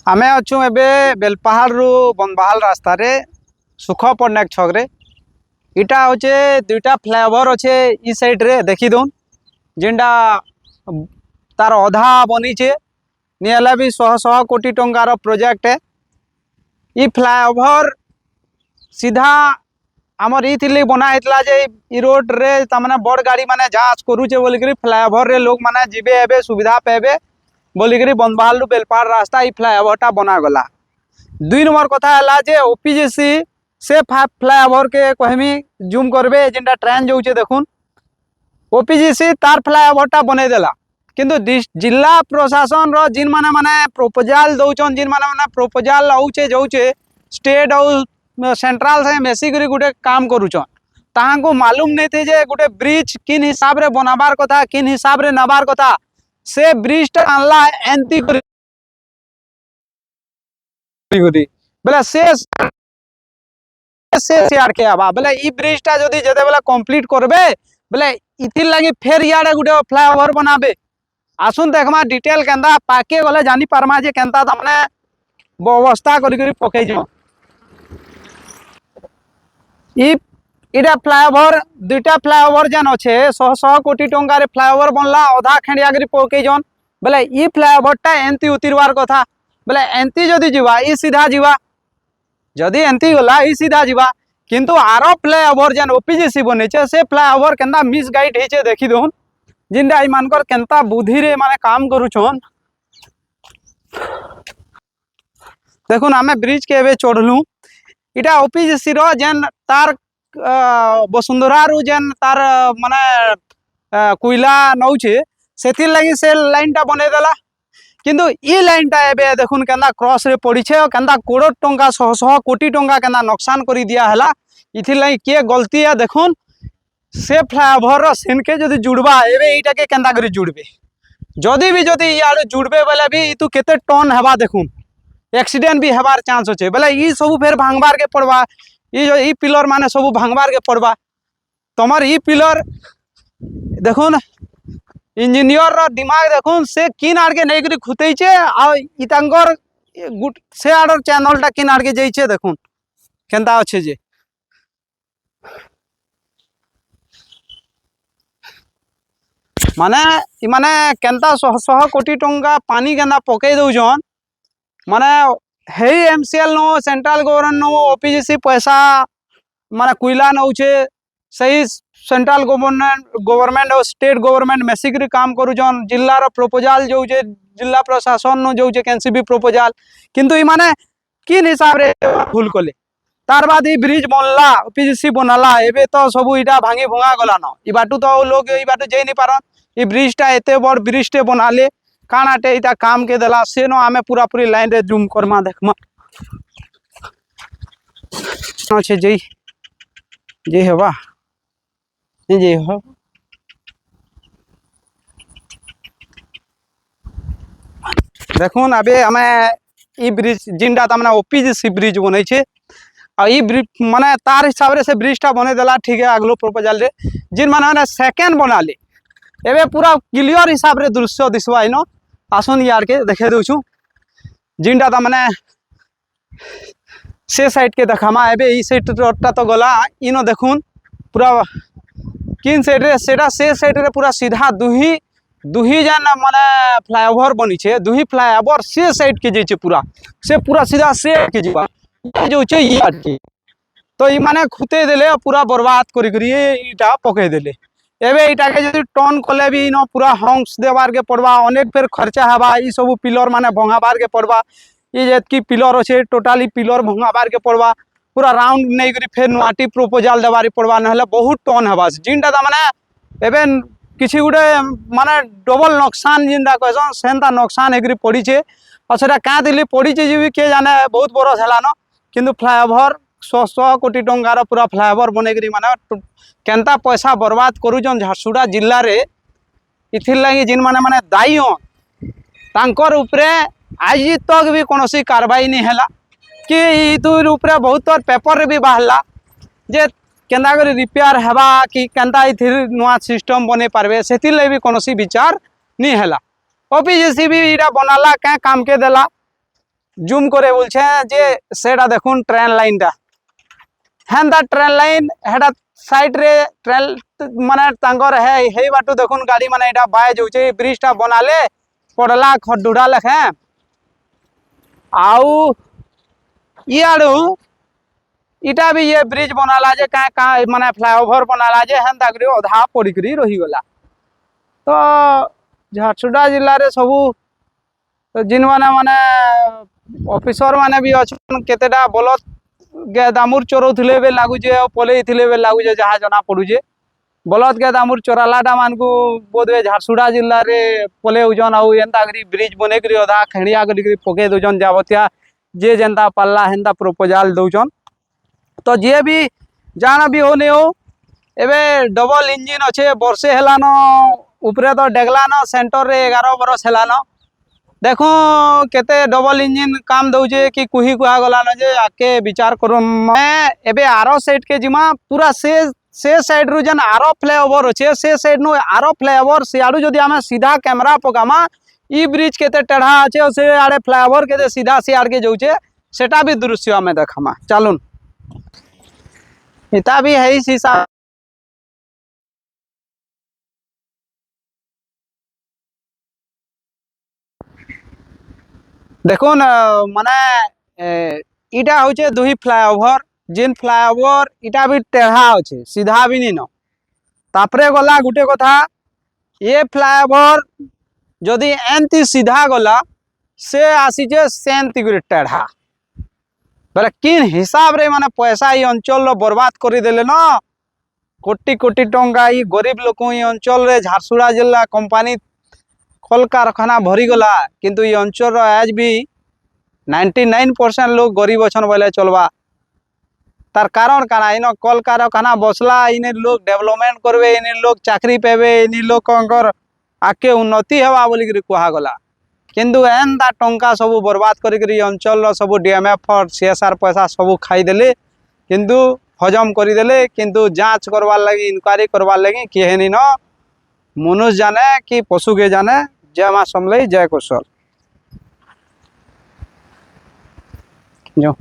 आमे अच्छु एबे बेलपाहाड़ रु बनबाहाल रास्ता रे सुख पटनायक छक रे इटा होचे दुईटा फ्लाईओवर अच्छे इ साइड रे देखी दउन जेनटा तार अधा बनीचे निहला भी 100 कोटी टंकार प्रोजेक्ट है। इ फ्लाईओवर सीधा आमर इथिले बना हेतला जे इ रोड रे तमने बड़ गाड़ी माने जांच करूचे बोलिकरी फ्लाईओवर रे लोग माने जिबे एबे सुविधा पेबे बोलिकरी बनबाहाल रु बेलपाहाड़ रास्ता इ फ्लाईओवरटा बना गला। 2 नंबर कथा है जे ओपीजीसी से फ्लाईओवर के कहमी जूम करबे जेनटा ट्रेन जाऊे देखुन ओपीजीसी तार फ्लाईओवरटा बने देला किंतु जिला प्रशासन रो जिन माने माने प्रपोजल दउचन जिन माने माने प्रपोजल आउचे जाऊे स्टेट और सेंट्रल से मेसिकरी गुटे काम करूचन ताहां मालूम नहीं थे जे गुटे ब्रिज किन हिसाब रे बनाबार कथा किन हिसाब रे नबार कथा से ब्रिजटा आनला एंती बेला से यार के आबा बेला इ ब्रिजटा जदी जेते बेला कंप्लीट करबे बेला इथिर लागि फेर याडे गुटे फ्लाईओवर बनाबे आसुन देखमा डिटेल केंदा पाके गले जानी पारमा जे केंता तमने व्यवस्था करी करी पके जो इटा फ्लाईओवर दुईटा फ्लाईओवर जन अच्छे 100 कोटी टंकार फ्लाईओवर बनला अधा खेड़िया करी पके जन बेले इ फ्लाईओवरटा एंती उतरवार कथा बेले एंती जदि जीवा इ सीधा जीवा जदि एंती गला इ सीधा जीवा किंतु आरो फ्लाईओवर जन ओपीजीसी बनेचे से फ्लाईओवर केंदा मिस गाइड हेचे देखि दोन जिंदा इ मानकर केंता बुद्धि रे माने काम करूछन देखुन आमे ब्रिज के एबे चढ़लु इटा ओपीजीसी रो जेन तार वसुंधरा रु जेन तार माने कोयला नौचे सेथिर लगी से लाइनटा बने देला किंतु इ लाइनटा एबे देखुन केंदा क्रॉस रे पड़ीछे केंदा करोड़ टंका 100 कोटी टंका केंदा नुकसान करी दिया हला इथिर लगी के गलती है देखुन से फ्लाईओवर रो सेन के जदी जुड़बा एबे इटा के केंदा करी जुड़बे जदी यार जुड़बे बेले भी इतु केते टन हेबा देखुन एक्सीडेंट भी हेबार चांस होचे बेले इ सब फेर भांगबार के पड़वा इ पिलर माने सब भांगबार के पड़वा तमर इ पिलर देखुन इंजीनियर रो दिमाग देखुन से किन आड़ के नहीं खुतईचे आ इतांगर गुट से आड़र चैनलटा किन आड़ के जाइछे देखुन केंता अच्छे जे माने केंता 100 कोटी टंका पानी केंदा पके दउजन माने हे एमसीएल नो सेंट्रल गवर्नमेंट नो ओपीजीसी पैसा माने कोयला नौचे सही सेंट्रल गवर्नमेंट और स्टेट गवर्नमेंट मेसिकरी काम करूछन जिल्ला रो प्रपोजल जाऊे जिला प्रशासन नो जाऊे केनसीबी प्रपोजल किंतु इ माने किन हिसाब रे भूल कले तार बाद इ ब्रिज बनला ओपीजीसी बनाला एबे तो सब इटा भांगी भंगा गला न इ बाटू तो लोग इ बाटू जाई नहीं पारन इ ब्रिजटा एते बड़ ब्रिजटे बनाले कानाटे इटा काम के देला से नो आमे पूरा पूरी लाइन रे जूम करमा देखमा अच्छे जे हेबा जे हो देखुन अबे हमें इ ब्रिज जिनटा तमने ओपीजीसी ब्रिज बनै छे आ इ ब्रिज माने तार हिसाब रे से ब्रिजटा बने देला ठीक है अगलो प्रपोजल रे जिन माने सेकेंड बनाले एबे पूरा क्लियर हिसाब रे दृश्य दिसवा इनो आसन यार के देखे दउछु जिनटा तमने से साइड के देखामा एबे इ साइड रोडटा तो गला इनो देखुन पूरा किन साइड रे सेटा से साइड रे पूरा सीधा दुही जन माने फ्लाईओवर बनी छे दुही फ्लाईओवर से साइड के जे छे पूरा सीधा से के जीवा जो छे यार के तो इ माने खुते देले पूरा बर्बाद करी करी इटा पके देले एबे इटा के जदी टर्न कले भी इनो पूरा हंस देवार के पड़वा अनेक फेर खर्चा हवा इ सब पिलर माने भंगाबार के पड़वा इ जेतकी पिलर अछि टोटली पिलर भंगाबार के पड़वा पूरा राउंड नहीं करी फेर नुआटी प्रपोजल देवारी पड़वा नहले बहुत टन हवा जिनटा ता माने एबे किछि गुटे माने डबल नुकसान जिनटा कहसन सेंता नुकसान हेकरी पड़ी छे और सेटा का दिली पड़ी छे जे के जाने बहुत बरस हैला न किंतु फ्लाईओवर 100 कोटी टंकार पूरा फ्लाईओवर बने करी माने केंता पैसा बर्बाद करूजन झारसुगुड़ा जिल्ला रे इथिर लागि जिन माने माने दायी हन तांकर उपरे आज तक भी कोनोसी कार्रवाई नहीं हैला कि इतुर उपरे बहुत पेपर रे भी बाहरला जे केंदा करी रिपेयर हेबा कि केंता इथिर नुआ सिस्टम बने पारबे सेथिर ले भी कोनोसी विचार नहीं हैला ओपीजीसी भी इटा बनाला क्या काम के देला জুম করে বলছে যে সেটা দেখুন ট্রেন লাইনটা হেনতা ট্রেন লাইন হেটা সাইড রে ট্রেন মানে তাঙ্কর হেই বাটু দেখুন গাড়ি মানে এটা বায়ে যাচ্ছে ব্রিজটা বনালে পড়লা খডুড়া লেখে আউ ইয়াড়ু इटा भी ये ब्रिज बनाला जे का माने फ्लाईओवर बनाला जे हेन्ता करी अधा पड़िकरी रही गला तो झारसुगुड़ा जिले रे सबू जिन माने माने ऑफिसर माने भी अच्छन केतेटा बलद गे दामुर चोरौथिले बे लागुजे पलेइथिले बे लागुजे जहा जना पड़ुजे बलद गे दामुर चोरालाटा मानकु बोधवे झारसुगुड़ा जिले रे पले उजन आउ एंता करी ब्रिज बने करी अधा खेड़िया करी पके दउजन जावतिया जे जेंता पाल्ला हेंता प्रपोजल दउजन तो जी भी जाना भी होने हो एबे डबल इंजिन अच्छे वर्षे हेलान उपरे तो डेगलान सेंटर रे 11 बरस हेलान देखो केते डबल इंजिन काम दउजे कि कुही कुहा गलान जे आके विचार करो मैं एबे आरो साइड के जिमा पूरा से साइड रु जन आरो फ्लाईओवर अच्छे से साइड नु आरो फ्लाईओवर सियाडू जदी आमे सीधा कैमरा पकामा ई ब्रिज केते टेढ़ा अच्छे से आड़े फ्लाईओवर केते सीधा सियाड़ के जाउचे सेटा भी दृश्य आमे देखामा चलुन इता भी है शीशा देखुन माने इटा होचे दुही फ्लाईओवर जिन फ्लाईओवर इटा भी टेढ़ा अच्छे सीधा भी नहीं न तापरे गला गुटे कथा ये फ्लाईओवर जदि एंती सीधा गला से आसीचे सेंती गुटे टेढ़ा बोले किन हिसाब रे माने पैसा ये अंचल बर्बाद कर देले न कोटी कोटी टंका ये गरीब लोक ये अंचल रे झारसुगुड़ा जिला कंपानी कल कारखाना भरी गला किंतु ये अंचल आज भी 99% लोग गरीब अच्छन बोले चलवा तार कारण काना इन कल कारखाना बसला इन लोग डेवलपमेंट करबे इन लोग चाकरी पेबे इन लोग आके उन्नति हेबा बोली कहा गला किंतु एंता टंका सब बर्बाद करी अंचल सब डीएमएफ सीएसआर पैसा सब खाईदेले किंतु हजम करदेले किंतु जांच करवार लगी इनक्वारी करवार लगी किए नहीं न मनुष्य जाने कि पशु के जाने जय माँ समलई जय कौशल जो